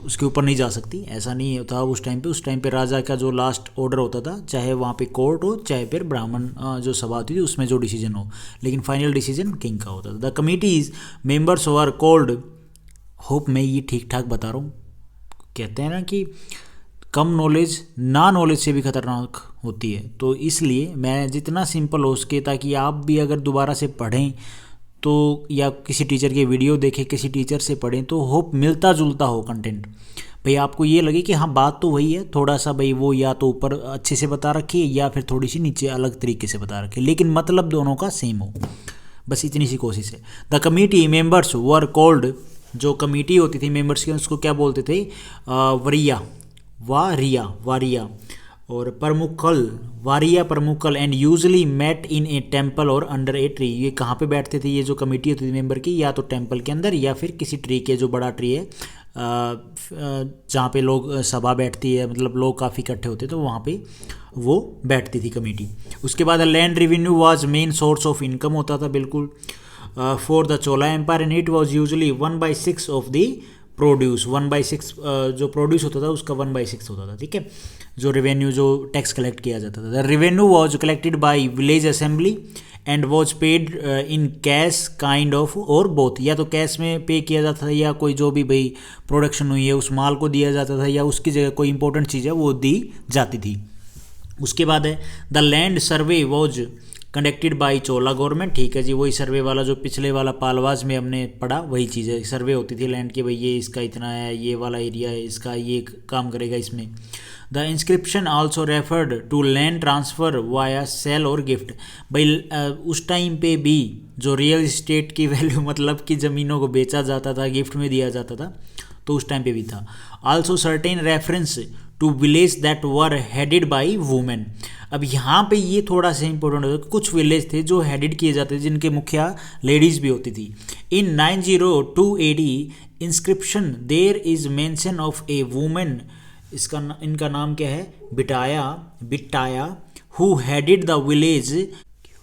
उसके ऊपर नहीं जा सकती, ऐसा नहीं था उस टाइम पे राजा का जो लास्ट ऑर्डर होता था, चाहे वहाँ पे कोर्ट हो चाहे फिर ब्राह्मण जो सभा होती थी उसमें जो डिसीजन हो, लेकिन फाइनल डिसीजन किंग का होता था। The committees members were called, hope मैं ये ठीक ठाक बता रहा हूँ, कहते हैं ना कि कम नॉलेज ना नॉलेज से भी खतरनाक होती है, तो इसलिए मैं जितना सिंपल हो सके, ताकि आप भी अगर दोबारा से पढ़ें तो या किसी टीचर की वीडियो देखें, किसी टीचर से पढ़ें, तो होप मिलता जुलता हो कंटेंट, भाई आपको ये लगे कि हाँ बात तो वही है, थोड़ा सा भाई वो या तो ऊपर अच्छे से बता रखी है या फिर थोड़ी सी नीचे अलग तरीके से बता रखी है, लेकिन मतलब दोनों का सेम हो, बस इतनी सी कोशिश है। The committee members were called, जो कमेटी होती थी मेंबर्स की उसको क्या बोलते थे, वारिया और प्रमुखल, वारिया प्रमुखल, and usually met in a temple और अंडर ए ट्री। ये कहाँ पे बैठते थे, ये जो कमेटी होती थी मेंबर की, या तो टेम्पल के अंदर या फिर किसी ट्री के, जो बड़ा ट्री है जहाँ पे लोग सभा बैठती है, मतलब लोग काफ़ी इकट्ठे होते, तो वहाँ पे वो बैठती थी कमेटी। उसके बाद land revenue was main source of income होता था बिल्कुल for the Chola empire, and it was usually 1/6 of the produce. 1/6 जो प्रोड्यूस होता था उसका 1/6 होता था, ठीक है, जो रेवेन्यू जो टैक्स कलेक्ट किया जाता था। The revenue was collected by village assembly and was paid in cash kind of और बोथ, या तो कैश में पे किया जाता था या कोई जो भी भाई प्रोडक्शन हुई है उस माल को दिया जाता था, या उसकी जगह कोई इंपॉर्टेंट चीज़ है वो दी जाती थी। उसके बाद है the land survey was conducted by Chola government, ठीक है जी, वही सर्वे वाला जो पिछले वाला पालवाज में हमने पढ़ा, वही चीज़ है, सर्वे होती थी लैंड की, भाई ये इसका इतना है, ये वाला एरिया है इसका, ये काम करेगा इसमें। The inscription also referred to land transfer via sale और गिफ्ट। भाई उस टाइम पे भी जो रियल इस्टेट की वैल्यू मतलब कि ज़मीनों को बेचा जाता था, गिफ्ट में दिया जाता था, तो उस टाइम पे भी था। Also certain reference to village that were headed by women. अब यहाँ पे ये थोड़ा सा इंपॉर्टेंट होता है, कुछ विलेज थे जो हेडेड किए जाते थे जिनके मुखिया लेडीज़ भी होती थी। In 902 AD inscription there is mention of a women, इनका नाम क्या है, Bitaya who headed the village.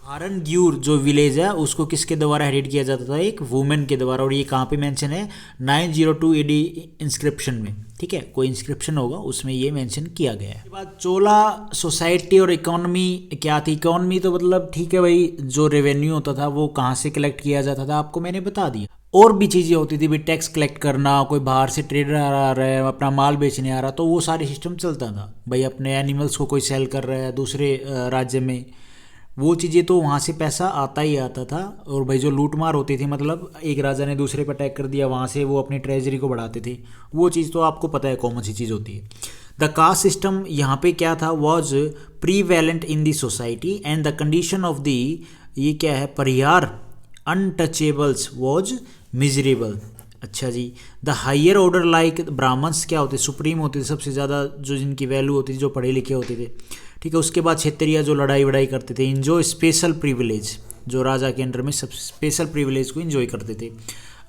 हारनग्यूर जो विलेज है उसको किसके द्वारा हेडेड किया जाता था, एक वुमेन के द्वारा, और ये कहाँ पे मेंशन है, 902 AD इंस्क्रिप्शन में, ठीक है, कोई इंस्क्रिप्शन होगा उसमें ये मेंशन किया गया है। उसके बाद चोला सोसाइटी और इकोनॉमी क्या थी, इकोनॉमी तो मतलब ठीक है भाई, जो रेवेन्यू होता था वो कहाँ से कलेक्ट किया जाता था आपको मैंने बता दिया, और भी चीज़ें होती थी भाई, टैक्स कलेक्ट करना, कोई बाहर से ट्रेडर आ रहा है अपना माल बेचने आ रहा, तो वो सारे सिस्टम चलता था भाई, अपने एनिमल्स को कोई सेल कर रहा है दूसरे राज्य में, वो चीज़ें तो वहाँ से पैसा आता ही आता था। और भाई जो लूट मार होती थी, मतलब एक राजा ने दूसरे पर अटैक कर दिया, वहाँ से वो अपनी ट्रेजरी को बढ़ाते थे, वो चीज़ तो आपको पता है कॉमन सी चीज़ होती है। द कास्ट सिस्टम यहाँ पे क्या था, was prevalent in the society and the condition of the, ये क्या है, परिहार अनटचेबल्स वॉज मिजरेबल। अच्छा जी, the higher order like Brahmins क्या होते, सुप्रीम होते थे, सबसे ज़्यादा जो जिनकी वैल्यू होती थी, जो पढ़े लिखे होते थे, ठीक है। उसके बाद क्षेत्रीय जो लड़ाई वड़ाई करते थे, इंजॉय स्पेशल प्रिविलेज, जो राजा के अंडर में सब स्पेशल प्रिविलेज को इंजॉय करते थे,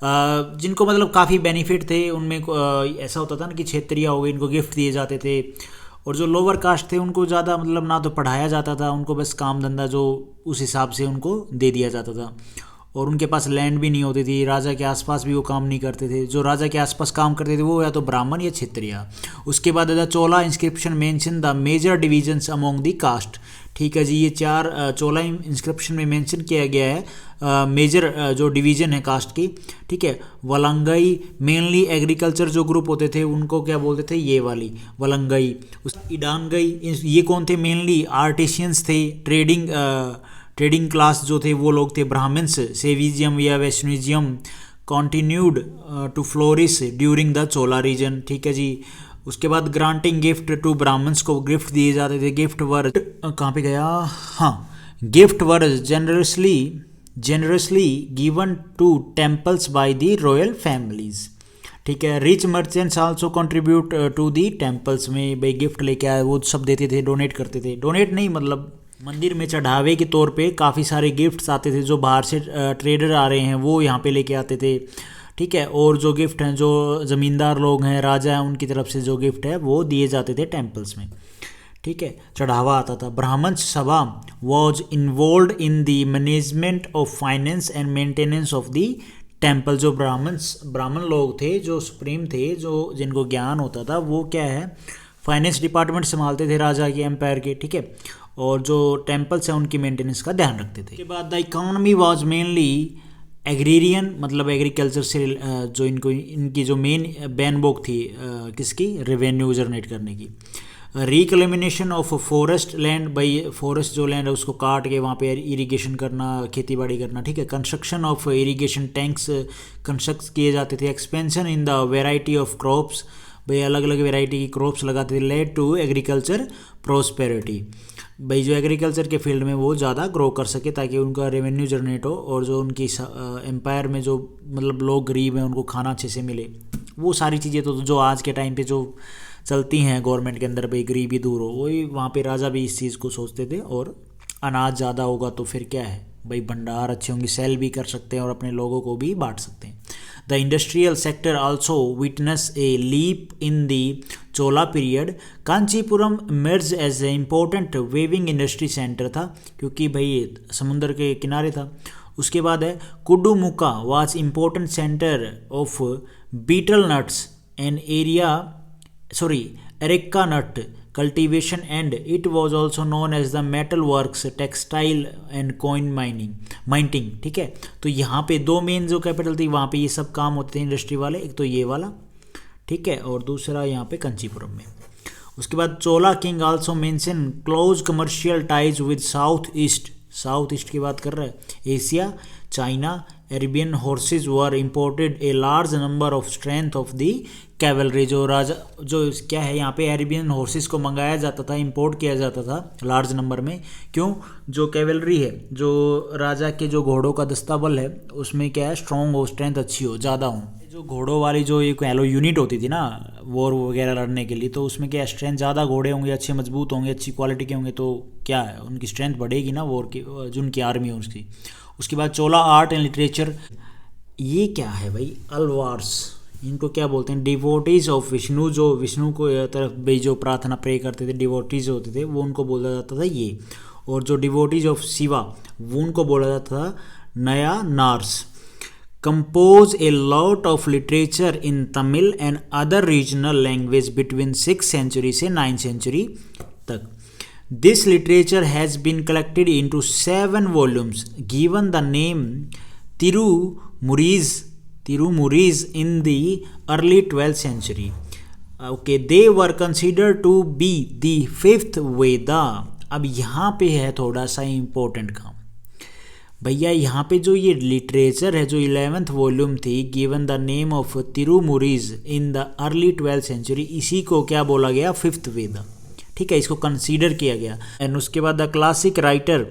जिनको मतलब काफ़ी बेनिफिट थे उनमें। ऐसा होता था ना कि क्षेत्रीय हो गए, इनको गिफ्ट दिए जाते थे, और जो लोअर कास्ट थे उनको ज़्यादा मतलब ना तो पढ़ाया जाता था, उनको बस काम धंधा जो उस हिसाब से उनको दे दिया जाता था, और उनके पास लैंड भी नहीं होती थी, राजा के आसपास भी वो काम नहीं करते थे। जो राजा के आसपास काम करते थे वो या तो ब्राह्मण या क्षत्रिय। उसके बाद the Chola inscription mention the major divisions among the caste, ठीक है जी। ये 4 चोला इंस्क्रिप्शन में मेंशन किया गया है मेजर जो डिवीजन है कास्ट की, ठीक है। वलंगई मेनली एग्रीकल्चर जो ग्रुप होते थे उनको क्या बोलते थे, ये वाली वलंगई। उस ईडानगई, ये कौन थे, मेनली आर्टिशियंस थे, ट्रेडिंग क्लास जो थे वो लोग थे। ब्राह्मण्स सेविजियम या Vaishnavism continued to flourish during the Chola region, ठीक है जी। उसके बाद ग्रांटिंग गिफ्ट टू ब्राह्मण्स को गिफ्ट दिए जाते थे। गिफ्ट वर कहाँ पे गया, हाँ, gift were generously given to temples by the royal families, ठीक है। Rich merchants also contribute to the temples में, भाई गिफ्ट लेके आए वो सब देते थे, डोनेट करते थे, डोनेट नहीं मतलब मंदिर में चढ़ावे के तौर पे काफ़ी सारे गिफ्ट्स आते थे, जो बाहर से ट्रेडर आ रहे हैं वो यहाँ पे लेके आते थे, ठीक है। और जो गिफ्ट हैं जो ज़मींदार लोग हैं, राजा हैं, उनकी तरफ से जो गिफ्ट है वो दिए जाते थे टेम्पल्स में, ठीक है, चढ़ावा आता था। ब्राह्मण सभा was involve in the management of finance and maintenance of the temple. जो ब्राह्मण लोग थे, जो सुप्रीम थे, जो जिनको ज्ञान होता था, वो क्या है, फाइनेंस डिपार्टमेंट संभालते थे राजा के एम्पायर के, ठीक है, और जो टेम्पल्स हैं उनकी मेंटेनेंस का ध्यान रखते थे। उसके बाद the economy was mainly agrarian, मतलब एग्रीकल्चर से जो इनकी जो मेन बैनबोक थी किसकी, रेवेन्यू जनरेट करने की। रिक्लेमिनेशन ऑफ फॉरेस्ट लैंड, भाई फॉरेस्ट जो लैंड है उसको काट के वहाँ पे इरिगेशन करना, खेती बाड़ी करना, ठीक है। Construction of irrigation tanks construct किए जाते थे। Expansion in the variety of crops, भाई अलग अलग वेराइटी की क्रॉप्स लगाते थे। लेड टू एग्रीकल्चर प्रोस्पेरिटी, भाई जो एग्रीकल्चर के फील्ड में वो ज़्यादा ग्रो कर सके ताकि उनका रेवेन्यू जनरेट हो, और जो उनकी एम्पायर में जो मतलब लोग गरीब हैं उनको खाना अच्छे से मिले। वो सारी चीज़ें तो जो आज के टाइम पे जो चलती हैं गवर्नमेंट के अंदर, भाई गरीबी दूर हो, वही वहाँ पे राजा भी इस चीज़ को सोचते थे। और अनाज ज़्यादा होगा तो फिर क्या है भाई, भंडार अच्छे होंगे, सेल भी कर सकते हैं और अपने लोगों को भी बांट सकते हैं। The industrial sector also witness a leap in the Chola period. Kanchipuram emerge as a important weaving industry centre था, क्योंकि भाई समुद्र के किनारे था। उसके बाद है Kudumukka was important centre of betel nuts and areca nut cultivation, and it was also known as the metal works, textile and coin mining, ठीक है। तो यहाँ पे 2 मेन जो कैपिटल थी वहाँ पे ये सब काम होते थे इंडस्ट्री वाले, एक तो ये वाला, ठीक है, और दूसरा यहाँ पे कंचीपुरम में। उसके बाद Chola king also mention close commercial ties with south east की बात कर रहा है, Asia, China. Arabian horses were imported a large number of strength of the cavalry, जो राजा जो क्या है यहाँ पे अरेबियन हॉर्सेस को मंगाया जाता था, इंपोर्ट किया जाता था लार्ज नंबर में। क्यों, जो कैवलरी है, जो राजा के जो घोड़ों का दस्ता बल है, उसमें क्या है, स्ट्रॉन्ग हो, स्ट्रेंथ अच्छी हो, ज़्यादा हो। जो घोड़ों वाली जो एक कह लो यूनिट होती थी ना वॉर वगैरह लड़ने के लिए, तो उसमें क्या स्ट्रेंथ ज़्यादा, घोड़े होंगे अच्छे मजबूत होंगे, अच्छी क्वालिटी के होंगे, तो क्या है उनकी स्ट्रेंथ बढ़ेगी ना वॉर की, जो उनकी आर्मी है उसकी। उसके बाद चोला आर्ट एंड लिटरेचर, ये क्या है भाई, अलवार्स, इनको क्या बोलते हैं, डिवोटीज ऑफ विष्णु, जो विष्णु को तरफ भाई जो प्रार्थना प्रे करते थे, डिवोटीज होते थे, वो उनको बोला जाता था ये। और जो डिवोटीज ऑफ शिवा वो उनको बोला जाता था नया nurse. Compose a lot of literature in Tamil and other regional language between 6th century से 9th century तक। This literature has been collected into 7 volumes, given the name Tirumuris in the early 12th century. Okay, they were considered to be the 5th Veda. अब यहाँ पे है थोड़ा सा important काम भैया, यहाँ पे जो ये लिटरेचर है जो 11th वॉल्यूम थी, given the name of Tirumurais in the early 12th century, इसी को क्या बोला गया, 5th वेदा, ठीक है, इसको कंसीडर किया गया। एंड उसके बाद the classic writer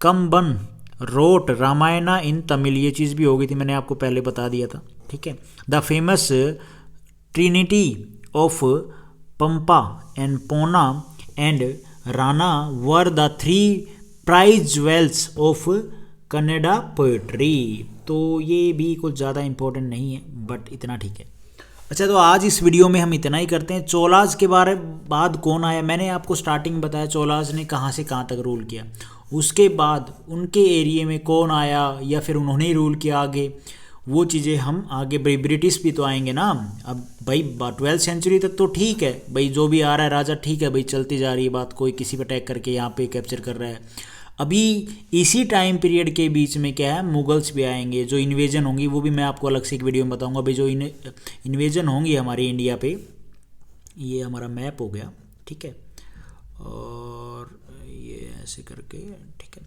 Kamban wrote Ramayana in Tamil, ये चीज़ भी हो गई थी, मैंने आपको पहले बता दिया था। ठीक है। The famous trinity of Pampa and Ponna and Ranna were the 3 prize jewels of Kannada poetry. तो ये भी कुछ ज़्यादा इम्पोर्टेंट नहीं है, बट इतना ठीक है। अच्छा, तो आज इस वीडियो में हम इतना ही करते हैं। चोलाज के बारे बाद कौन आया, मैंने आपको स्टार्टिंग में बताया चोलाज ने कहाँ से कहाँ तक रूल किया। उसके बाद उनके एरिया में कौन आया या फिर उन्होंने ही रूल किया आगे, वो चीज़ें हम आगे। भाई ब्रिटिश भी तो आएंगे ना। अब भाई 12वीं सेंचुरी तक तो ठीक है भाई, जो भी आ रहा है राजा ठीक है भाई, चलती जा रही है बात, कोई किसी पर अटैक करके यहाँ पे कैप्चर कर रहा है। अभी इसी टाइम पीरियड के बीच में क्या है, मुगल्स भी आएंगे, जो इन्वेजन होंगी वो भी मैं आपको अलग से एक वीडियो में बताऊंगा। भाई जो इन्वेजन होंगी हमारे इंडिया पे, ये हमारा मैप हो गया, ठीक है, और ये ऐसे करके, ठीक है।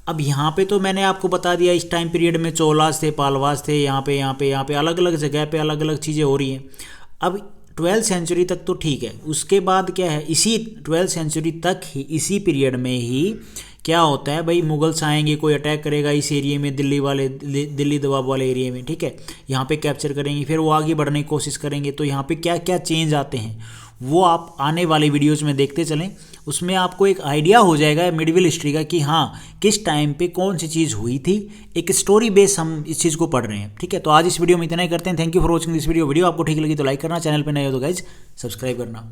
अब यहाँ पे तो मैंने आपको बता दिया, इस टाइम पीरियड में चोलास थे, पालवास थे, यहाँ पे अलग अलग जगह पे अलग अलग चीज़ें हो रही हैं। अब 12वीं सेंचुरी तक तो ठीक है, उसके बाद क्या है, इसी 12वीं सेंचुरी तक ही, इसी पीरियड में ही क्या होता है भाई, मुगल्स आएंगे, कोई अटैक करेगा इस एरिया में, दिल्ली दबाव वाले एरिया में, ठीक है, यहाँ पे कैप्चर करेंगे, फिर वो आगे बढ़ने की कोशिश करेंगे। तो यहाँ पे क्या क्या चेंज आते हैं वो आप आने वाली वीडियोज़ में देखते चलें, उसमें आपको एक आइडिया हो जाएगा मिडिवल हिस्ट्री का कि हाँ किस टाइम पे कौन सी चीज़ हुई थी। एक स्टोरी बेस हम इस चीज़ को पढ़ रहे हैं, ठीक है। तो आज इस वीडियो में इतना ही करते हैं। Thank you for watching this video. Video आपको ठीक लगी तो लाइक करना, चैनल पे नए हो तो गाइज सब्सक्राइब करना।